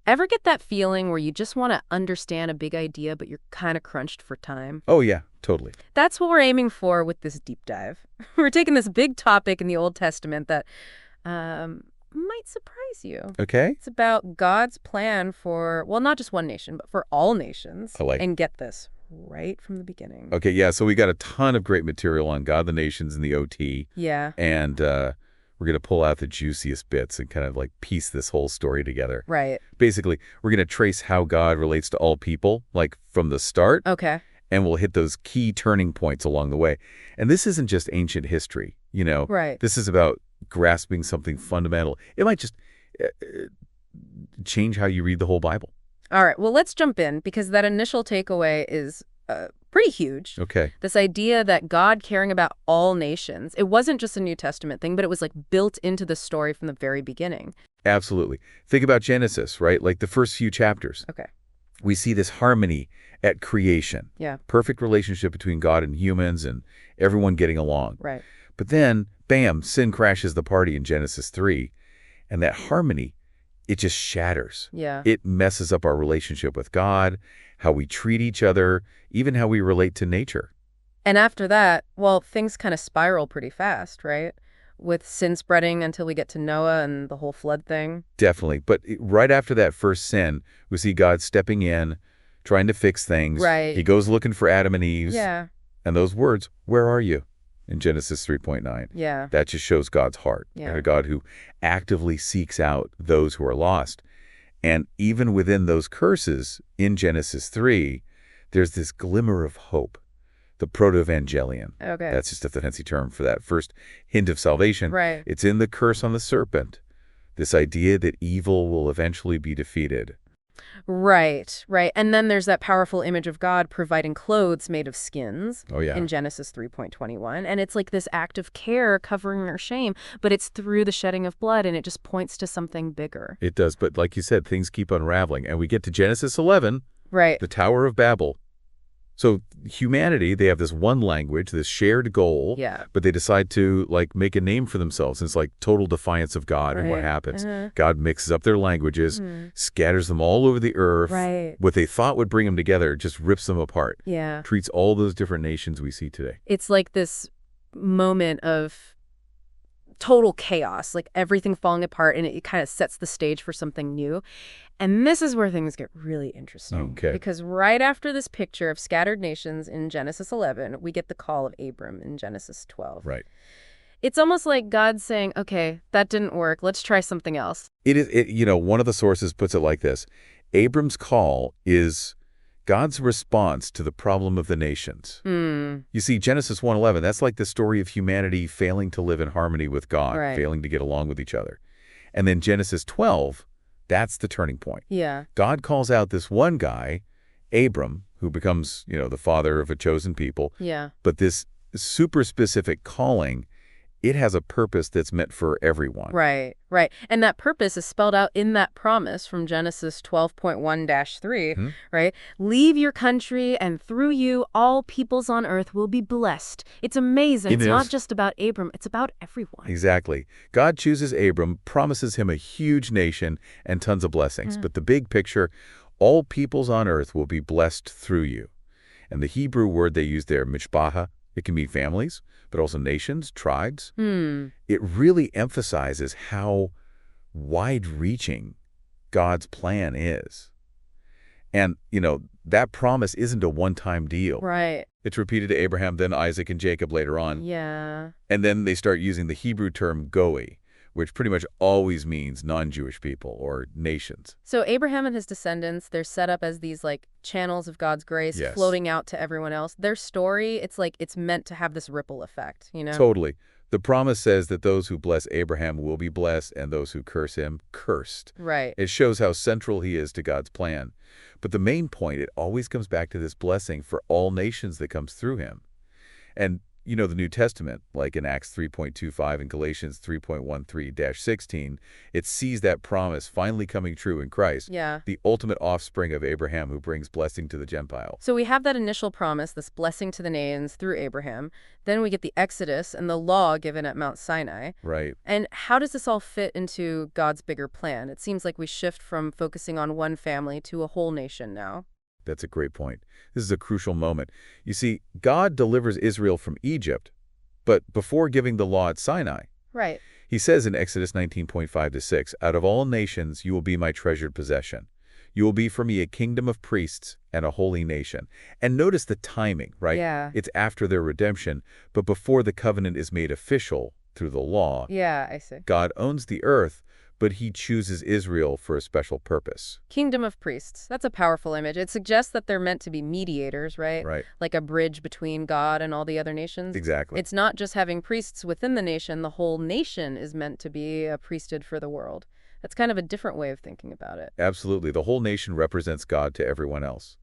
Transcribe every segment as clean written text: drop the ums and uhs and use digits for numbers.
Ever get that feeling where you just want to understand a big idea, but you're kind of crunched for time? Oh, yeah, totally. That's what we're aiming for with this deep dive. We're taking this big topic in the Old Testament that might surprise you. Okay. It's about God's plan for, well, not just one nation, but for all nations. I like. And get this, right from the beginning. Okay, yeah, so we got a ton of great material on God, the nations, and the OT. Yeah. And we're going to pull out the juiciest bits and kind of like piece this whole story together. Right. Basically, we're going to trace how God relates to all people, like from the start. Okay. And we'll hit those key turning points along the way. And this isn't just ancient history, you know. Right. This is about grasping something fundamental. It might just change how you read the whole Bible. All right. Well, let's jump in because that initial takeaway is pretty huge. Okay. This idea that God caring about all nations, it wasn't just a New Testament thing, but it was like built into the story from the very beginning. Absolutely. Think about Genesis, right? Like the first few chapters. Okay. We see this harmony at creation. Yeah. Perfect relationship between God and humans and everyone getting along. Right. But then, bam, sin crashes the party in Genesis 3. And that harmony, it just shatters. Yeah. It messes up our relationship with God, how we treat each other, even how we relate to nature. And after that, well, things kind of spiral pretty fast, right? With sin spreading until we get to Noah and the whole flood thing. Definitely. But right after that first sin, we see God stepping in, trying to fix things. Right. He goes looking for Adam and Eve. Yeah. And those words, "Where are you?" in Genesis 3:9. Yeah. That just shows God's heart. Yeah. And a God who actively seeks out those who are lost. And even within those curses in Genesis 3, there's this glimmer of hope, the proto-evangelion. Okay. That's just a fancy term for that first hint of salvation. Right. It's in the curse on the serpent, this idea that evil will eventually be defeated. Right, right. And then there's that powerful image of God providing clothes made of skins Oh, yeah. in Genesis 3:21. And it's like this act of care covering our shame, but it's through the shedding of blood, and it just points to something bigger. It does, but like you said, things keep unraveling. And we get to Genesis 11, Right. the Tower of Babel. So humanity, they have this one language, this shared goal, Yeah. but they decide to like make a name for themselves. It's like total defiance of God. And what Right. happens? Uh-huh. God mixes up their languages, scatters them all over the earth. Right. What they thought would bring them together just rips them apart. Yeah. Treats all those different nations we see today. It's like this moment of total chaos, like everything falling apart, and it kind of sets the stage for something new. And this is where things get really interesting. Okay. Because right after this picture of scattered nations in Genesis 11, we get the call of Abram in Genesis 12. Right. It's almost like God saying, okay, that didn't work. Let's try something else. One of the sources puts it like this. Abram's call is God's response to the problem of the nations. You see, Genesis 1:11, that's like the story of humanity failing to live in harmony with God, Right. failing to get along with each other. And then Genesis 12, that's the turning point. Yeah. God calls out this one guy, Abram, who becomes, the father of a chosen people. Yeah. But this super specific calling, it has a purpose that's meant for everyone. Right, right. And that purpose is spelled out in that promise from Genesis 12.1-3, right? Leave your country, and through you, all peoples on earth will be blessed. It's amazing. It's not just about Abram. It's about everyone. Exactly. God chooses Abram, promises him a huge nation and tons of blessings. But the big picture, all peoples on earth will be blessed through you. And the Hebrew word they use there, mishpacha, it can mean families, but also nations, tribes. It really emphasizes how wide-reaching God's plan is. And, that promise isn't a one-time deal. Right. It's repeated to Abraham, then Isaac and Jacob later on. Yeah. And then they start using the Hebrew term goi, which pretty much always means non-Jewish people or nations. So Abraham and his descendants, they're set up as these like channels of God's grace Yes. floating out to everyone else. Their story, it's like it's meant to have this ripple effect, Totally. The promise says that those who bless Abraham will be blessed and those who curse him, cursed. Right. It shows how central he is to God's plan. But the main point, it always comes back to this blessing for all nations that comes through him. And, The New Testament, like in Acts 3.25 and Galatians 3.13-16, it sees that promise finally coming true in Christ, Yeah. the ultimate offspring of Abraham who brings blessing to the Gentiles. So we have that initial promise, this blessing to the nations through Abraham. Then we get the Exodus and the law given at Mount Sinai. Right. And how does this all fit into God's bigger plan? It seems like we shift from focusing on one family to a whole nation now. That's a great point. This is a crucial moment. You see, God delivers Israel from Egypt, but before giving the law at Sinai, Right. he says in Exodus 19.5-6, "Out of all nations you will be my treasured possession. You will be for me a kingdom of priests and a holy nation." And notice the timing, right? Yeah. It's after their redemption, but before the covenant is made official through the law. Yeah, I see. God owns the earth, but he chooses Israel for a special purpose. Kingdom of priests. That's a powerful image. It suggests that they're meant to be mediators, right? Right. Like a bridge between God and all the other nations. Exactly. It's not just having priests within the nation. The whole nation is meant to be a priesthood for the world. That's kind of a different way of thinking about it. Absolutely. The whole nation represents God to everyone else.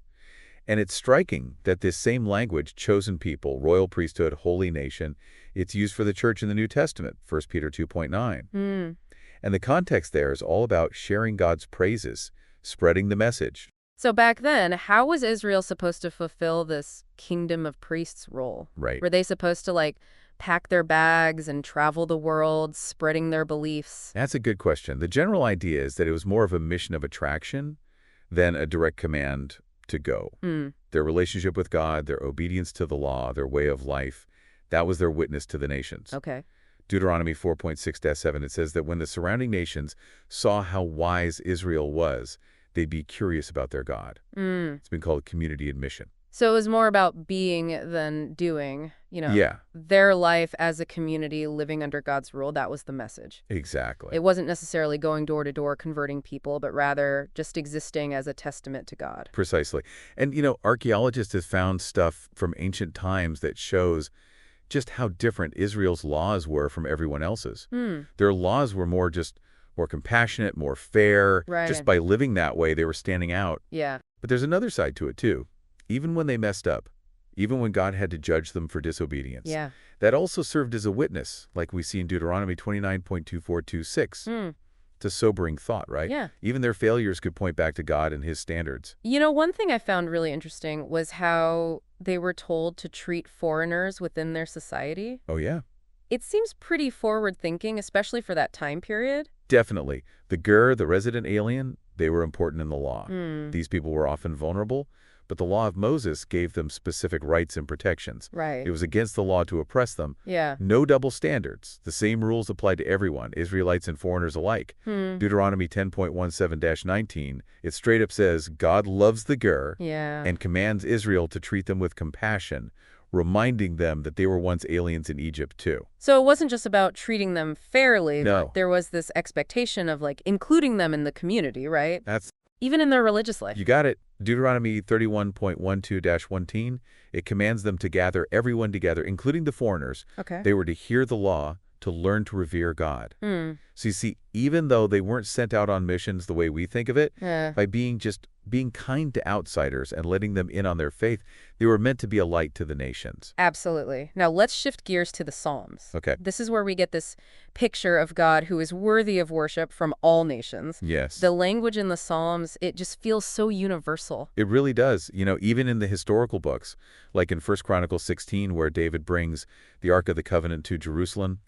And it's striking that this same language, chosen people, royal priesthood, holy nation, it's used for the church in the New Testament, 1 Peter 2.9. And the context there is all about sharing God's praises, spreading the message. So back then, how was Israel supposed to fulfill this kingdom of priests role? Right. Were they supposed to, pack their bags and travel the world, spreading their beliefs? That's a good question. The general idea is that it was more of a mission of attraction than a direct command to go. Their relationship with God, their obedience to the law, their way of life, that was their witness to the nations. Okay. Deuteronomy 4.6-7, it says that when the surrounding nations saw how wise Israel was, they'd be curious about their God. It's been called community admission. So it was more about being than doing, Yeah, their life as a community living under God's rule. That was the message. exactly. It wasn't necessarily going door to door converting people, but rather just existing as a testament to God. Precisely. And, archaeologists have found stuff from ancient times that shows just how different Israel's laws were from everyone else's. Their laws were more compassionate, more fair. Right. Just by living that way, they were standing out. Yeah. But there's another side to it, too. Even when they messed up, even when God had to judge them for disobedience, Yeah. that also served as a witness, like we see in Deuteronomy 29.24-6. It's a sobering thought, right? Yeah. Even their failures could point back to God and his standards. One thing I found really interesting was how they were told to treat foreigners within their society. Oh, yeah. It seems pretty forward-thinking, especially for that time period. Definitely. The ger, the resident alien, they were important in the law. These people were often vulnerable, but the law of Moses gave them specific rights and protections. Right. It was against the law to oppress them. Yeah. No double standards. The same rules applied to everyone, Israelites and foreigners alike. Deuteronomy 10.17-19, it straight up says, God loves the ger Yeah. and commands Israel to treat them with compassion, reminding them that they were once aliens in Egypt too. So it wasn't just about treating them fairly. No. There was this expectation of including them in the community, right? That's Even in their religious life. You got it. Deuteronomy 31.12-14, it commands them to gather everyone together, including the foreigners. Okay. They were to hear the law, to learn to revere God. Hmm. So you see, even though they weren't sent out on missions the way we think of it, Yeah. by being kind to outsiders and letting them in on their faith, they were meant to be a light to the nations. Absolutely. Now let's shift gears to the Psalms. Okay. This is where we get this picture of God who is worthy of worship from all nations. Yes. The language in the Psalms, it just feels so universal. It really does. Even in the historical books, like in 1 Chronicles 16, where David brings the Ark of the Covenant to Jerusalem,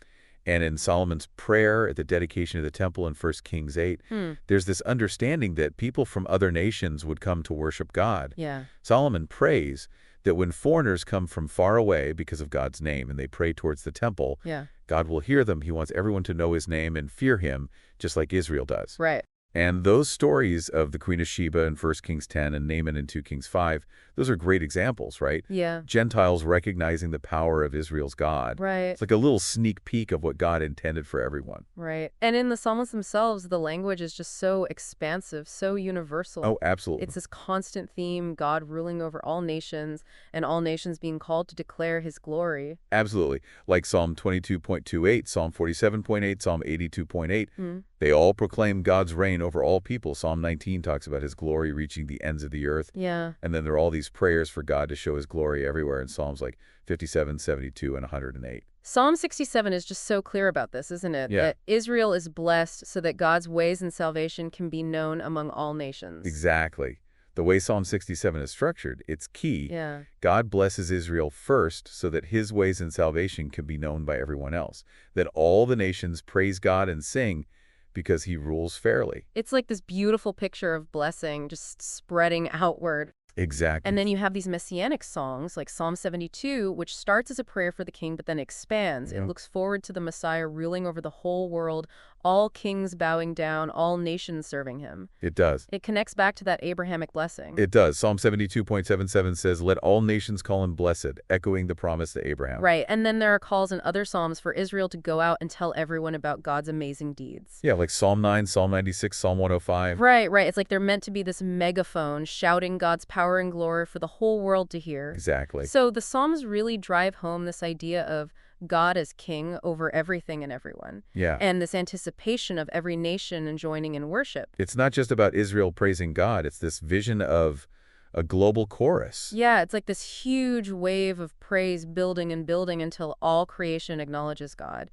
and in Solomon's prayer at the dedication of the temple in 1 Kings 8, there's this understanding that people from other nations would come to worship God. Yeah. Solomon prays that when foreigners come from far away because of God's name and they pray towards the temple, Yeah. God will hear them. He wants everyone to know his name and fear him, just like Israel does. Right. And those stories of the Queen of Sheba in 1 Kings 10 and Naaman in 2 Kings 5, those are great examples, right? Yeah. Gentiles recognizing the power of Israel's God. Right. It's like a little sneak peek of what God intended for everyone. Right. And in the Psalms themselves, the language is just so expansive, so universal. Oh, absolutely. It's this constant theme, God ruling over all nations and all nations being called to declare his glory. Absolutely. Like Psalm 22.28, Psalm 47.8, Psalm 82.8. They all proclaim God's reign over all people. Psalm 19 talks about his glory reaching the ends of the earth. Yeah. And then there are all these prayers for God to show his glory everywhere in Psalms like 57, 72, and 108. Psalm 67 is just so clear about this, isn't it? Yeah. That Israel is blessed so that God's ways and salvation can be known among all nations. Exactly. The way Psalm 67 is structured, it's key. Yeah. God blesses Israel first so that his ways and salvation can be known by everyone else. That all the nations praise God and sing because he rules fairly. It's like this beautiful picture of blessing just spreading outward. Exactly. And then you have these messianic songs like Psalm 72, which starts as a prayer for the king, but then expands. Yeah. It looks forward to the Messiah ruling over the whole world, all kings bowing down, all nations serving him. It does. It connects back to that Abrahamic blessing. It does. Psalm 72.77 says, "Let all nations call him blessed," echoing the promise to Abraham. Right, and then there are calls in other Psalms for Israel to go out and tell everyone about God's amazing deeds. Yeah, like Psalm 9, Psalm 96, Psalm 105. Right. It's like they're meant to be this megaphone shouting God's power and glory for the whole world to hear. Exactly. So the Psalms really drive home this idea of God as king over everything and everyone. Yeah. And this anticipation of every nation and joining in worship. It's not just about Israel praising God. It's this vision of a global chorus. Yeah, it's like this huge wave of praise building and building until all creation acknowledges God.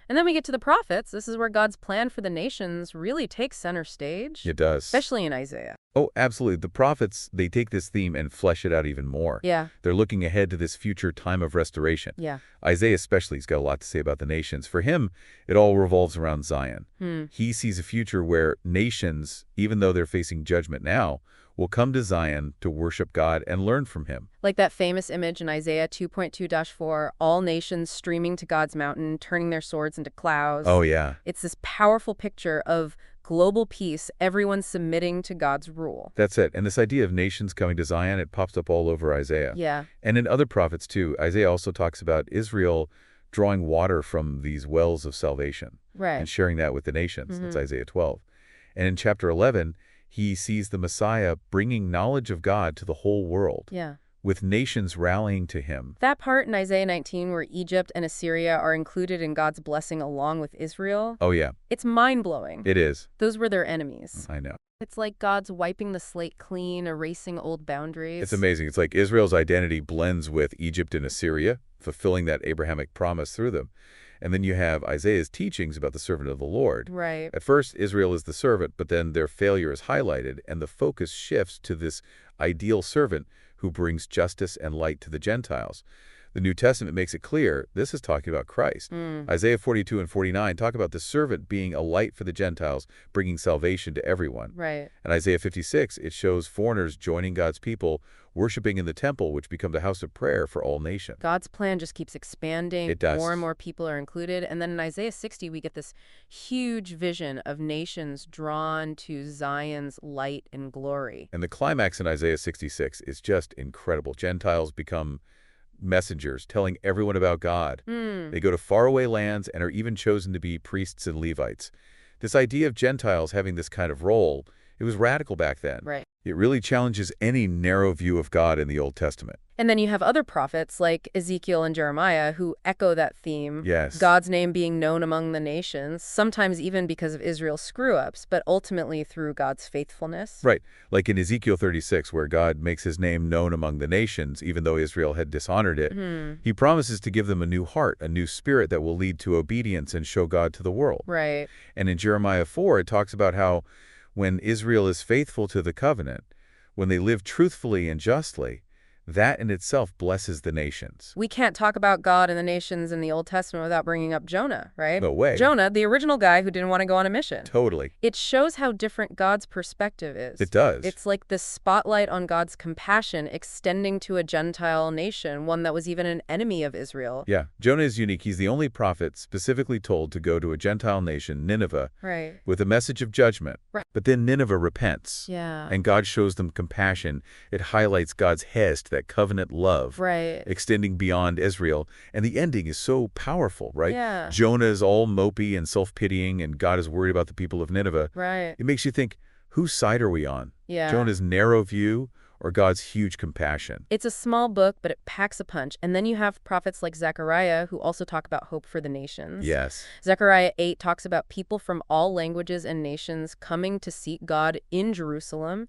And then we get to the prophets. This is where God's plan for the nations really takes center stage. It does. Especially in Isaiah. Oh, absolutely. The prophets, they take this theme and flesh it out even more. Yeah. They're looking ahead to this future time of restoration. Yeah. Isaiah especially has got a lot to say about the nations. For him, it all revolves around Zion. He sees a future where nations, even though they're facing judgment now, will come to Zion to worship God and learn from him. Like that famous image in Isaiah 2.2-4, all nations streaming to God's mountain, turning their swords into clouds. Oh, yeah. It's this powerful picture of global peace, everyone submitting to God's rule. That's it. And this idea of nations coming to Zion, it pops up all over Isaiah. Yeah. And in other prophets, too. Isaiah also talks about Israel drawing water from these wells of salvation. Right. And sharing that with the nations. That's Isaiah 12. And in chapter 11, he sees the Messiah bringing knowledge of God to the whole world. Yeah. With nations rallying to him. That part in Isaiah 19 where Egypt and Assyria are included in God's blessing along with Israel. Oh, yeah. It's mind-blowing. It is. Those were their enemies. I know. It's like God's wiping the slate clean, erasing old boundaries. It's amazing. It's like Israel's identity blends with Egypt and Assyria, fulfilling that Abrahamic promise through them. And then you have Isaiah's teachings about the servant of the Lord. Right. At first, Israel is the servant, but then their failure is highlighted, and the focus shifts to this ideal servant who brings justice and light to the Gentiles. The New Testament makes it clear this is talking about Christ. Isaiah 42 and 49 talk about the servant being a light for the Gentiles, bringing salvation to everyone. Right. And Isaiah 56, it shows foreigners joining God's people, worshiping in the temple, which becomes a house of prayer for all nations. God's plan just keeps expanding. It does. More and more people are included. And then in Isaiah 60, we get this huge vision of nations drawn to Zion's light and glory. And the climax in Isaiah 66 is just incredible. Gentiles become messengers telling everyone about God. They go to faraway lands and are even chosen to be priests and Levites. This idea of Gentiles having this kind of role, it was radical back then. Right. It really challenges any narrow view of God in the Old Testament. And then you have other prophets like Ezekiel and Jeremiah who echo that theme. Yes. God's name being known among the nations, sometimes even because of Israel's screw-ups, but ultimately through God's faithfulness. Right. Like in Ezekiel 36, where God makes his name known among the nations, even though Israel had dishonored it. He promises to give them a new heart, a new spirit that will lead to obedience and show God to the world. Right. And in Jeremiah 4, it talks about how when Israel is faithful to the covenant, when they live truthfully and justly, that in itself blesses the nations. We can't talk about God and the nations in the Old Testament without bringing up Jonah, right? No way. Jonah, the original guy who didn't want to go on a mission. Totally. It shows how different God's perspective is. It does. It's like the spotlight on God's compassion extending to a Gentile nation, one that was even an enemy of Israel. Yeah. Jonah is unique. He's the only prophet specifically told to go to a Gentile nation, Nineveh, Right. with a message of judgment. Right. But then Nineveh repents. Yeah. And God shows them compassion. It highlights God's hest, that covenant love. Right. Extending beyond Israel. And the ending is so powerful, right? Yeah. Jonah is all mopey and self-pitying, and God is worried about the people of Nineveh. Right. It makes you think, whose side are we on? Yeah. Jonah's narrow view or God's huge compassion. It's a small book, but it packs a punch. And then you have prophets like Zechariah who also talk about hope for the nations. Yes. Zechariah 8 talks about people from all languages and nations coming to seek God in Jerusalem,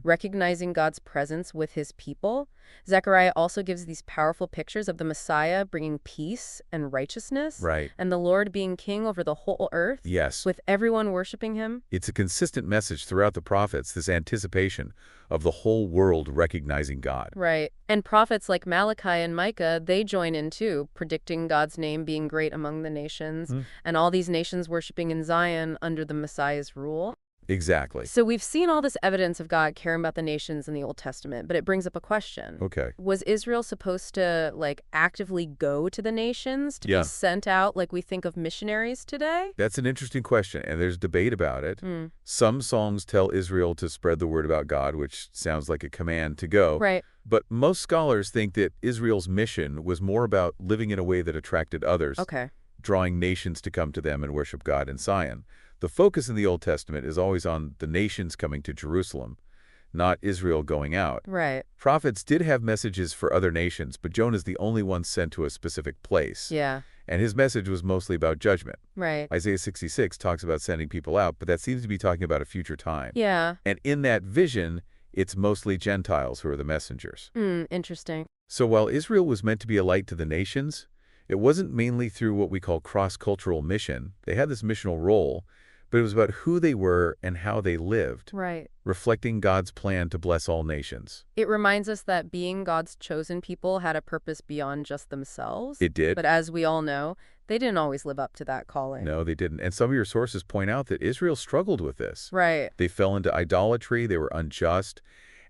recognizing God's presence with his people. Zechariah also gives these powerful pictures of the Messiah bringing peace and righteousness, Right. and the Lord being king over the whole earth, Yes. with everyone worshiping him. It's a consistent message throughout the prophets, this anticipation of the whole world recognizing God. Right. And prophets like Malachi and Micah, they join in too, predicting God's name being great among the nations, and all these nations worshiping in Zion under the Messiah's rule. Exactly. So we've seen all this evidence of God caring about the nations in the Old Testament, but it brings up a question. Okay. Was Israel supposed to, actively go to the nations to Yeah. be sent out like we think of missionaries today? That's an interesting question, and there's debate about it. Some songs tell Israel to spread the word about God, which sounds like a command to go. Right. But most scholars think that Israel's mission was more about living in a way that attracted others, Okay. drawing nations to come to them and worship God in Zion. The focus in the Old Testament is always on the nations coming to Jerusalem, not Israel going out. Right. Prophets did have messages for other nations, but Jonah's the only one sent to a specific place. Yeah. And his message was mostly about judgment. Right. Isaiah 66 talks about sending people out, but that seems to be talking about a future time. Yeah. And in that vision, it's mostly Gentiles who are the messengers. Interesting. So while Israel was meant to be a light to the nations, it wasn't mainly through what we call cross-cultural mission. They had this missional role, but it was about who they were and how they lived, Right. reflecting God's plan to bless all nations. It reminds us that being God's chosen people had a purpose beyond just themselves. It did. But as we all know, they didn't always live up to that calling. No, they didn't. And some of your sources point out that Israel struggled with this. Right. They fell into idolatry, they were unjust,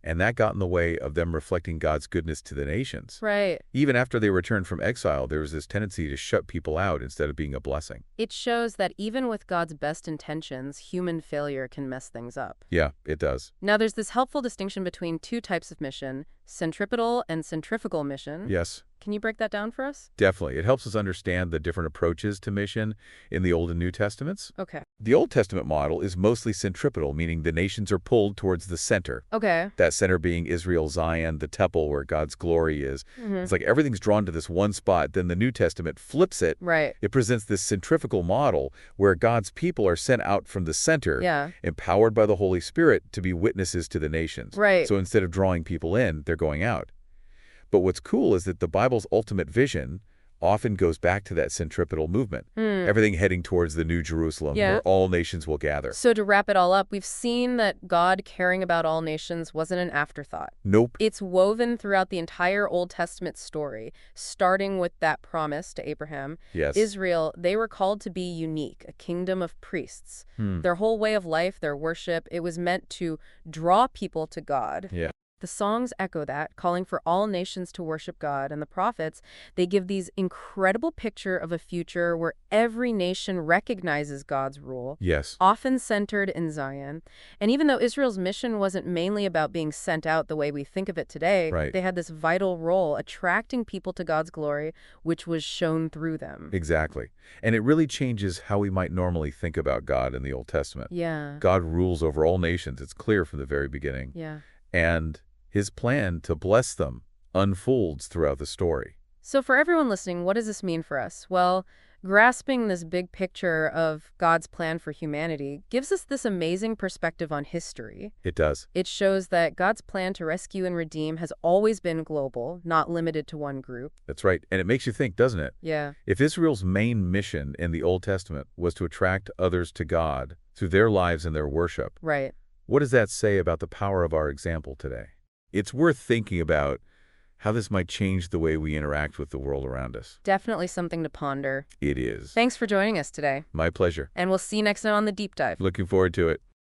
and that got in the way of them reflecting God's goodness to the nations. Right. Even after they returned from exile, there was this tendency to shut people out instead of being a blessing. It shows that even with God's best intentions, human failure can mess things up. Yeah, it does. Now, there's this helpful distinction between two types of mission, centripetal and centrifugal mission. Yes. Can you break that down for us? Definitely. It helps us understand the different approaches to mission in the Old and New Testaments. Okay. The Old Testament model is mostly centripetal, meaning the nations are pulled towards the center. Okay. That center being Israel, Zion, the temple where God's glory is. It's like everything's drawn to this one spot. Then the New Testament flips it. Right. It presents this centrifugal model where God's people are sent out from the center, Yeah. empowered by the Holy Spirit to be witnesses to the nations. Right. So instead of drawing people in, they're going out. But what's cool is that the Bible's ultimate vision often goes back to that centripetal movement, everything heading towards the New Jerusalem, where all nations will gather. So to wrap it all up, we've seen that God caring about all nations wasn't an afterthought. Nope. It's woven throughout the entire Old Testament story, starting with that promise to Abraham. Yes. Israel, they were called to be unique, a kingdom of priests. Their whole way of life, their worship, it was meant to draw people to God. Yeah. The songs echo that, calling for all nations to worship God, and the prophets, they give these incredible picture of a future where every nation recognizes God's rule, Yes. often centered in Zion. And even though Israel's mission wasn't mainly about being sent out the way we think of it today, Right. they had this vital role attracting people to God's glory, which was shown through them. Exactly. And it really changes how we might normally think about God in the Old Testament. Yeah. God rules over all nations. It's clear from the very beginning. Yeah. And his plan to bless them unfolds throughout the story. So for everyone listening, what does this mean for us? Well, grasping this big picture of God's plan for humanity gives us this amazing perspective on history. It does. It shows that God's plan to rescue and redeem has always been global, not limited to one group. That's right. And it makes you think, doesn't it? Yeah. If Israel's main mission in the Old Testament was to attract others to God through their lives and their worship, Right. what does that say about the power of our example today? It's worth thinking about how this might change the way we interact with the world around us. Definitely something to ponder. It is. Thanks for joining us today. My pleasure. And we'll see you next time on The Deep Dive. Looking forward to it.